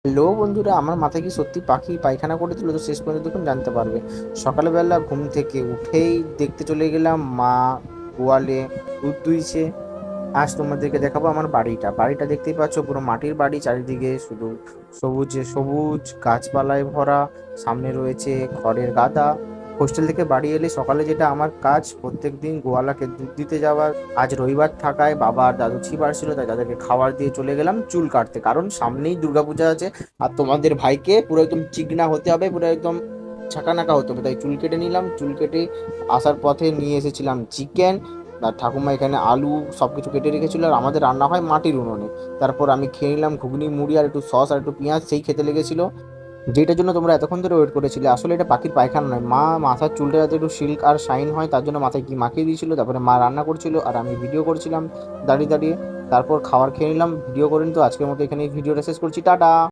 Hello বন্ধুরা, আমার মাথায় কি সত্যি পাখি পায়খানা করেছিল? তো শেষ পর্যন্ত দেখুন জানতে পারবে। সকালবেলা ঘুম থেকে উঠেই দেখতে চলে গেলাম মা গোয়ালে দুধ দুইছে। আজ তোমাদেরকে দেখাবো আমার বাড়িটা। বাড়িটা দেখতেই পাচ্ছ, পুরো মাটির বাড়ি, চারিদিকে শুধু সবুজে সবুজ, গাছপালায় ভরা। সামনে রয়েছে খড়ের গাদা। হোস্টেল থেকে বাড়ি এলে সকালে যেটা আমার কাজ, প্রত্যেকদিন গোয়ালাকে দুধ দিতে যাওয়া। আজ রবিবার থাকায় বাবা আর দাদু ছিবার ছিল, তাই তাদেরকে খাবার দিয়ে চলে গেলাম চুল কাটতে, কারণ সামনেই দুর্গাপূজা আছে। আর তোমাদের ভাইকে পুরো একদম চিকনা হতে হবে, পুরো একদম ছাকানাকা হতে হবে, তাই চুল কেটে নিলাম। চুল কেটে আসার পথে নিয়ে এসেছিলাম চিকেন। আর ঠাকুমা এখানে আলু সবকিছু কেটে রেখেছিল, আর আমাদের রান্না হয় মাটির উনুনে। তারপর আমি খেয়ে নিলাম ঘুগনি মুড়ি আর একটু সস আর একটু পেঁয়াজ, সেই খেতে লেগেছিল। যেটার জন্য তোমরা এতক্ষণ ধরে ওয়েট করেছিলে, আসলে এটা পাখির পায়খানা নয়। মা মাথার চুলটা যাতে একটু সিল্ক আর শাইন হয়, তার জন্য মাথায় কি মাখিয়ে দিয়েছিল। তারপরে মা রান্না করছিল আর আমি ভিডিও করছিলাম দাঁড়িয়ে দাঁড়িয়ে। তারপর খাবার খেয়ে নিলাম, ভিডিও করে। তো আজকের মতো এখানেই ভিডিওটা শেষ করছি, টাটা।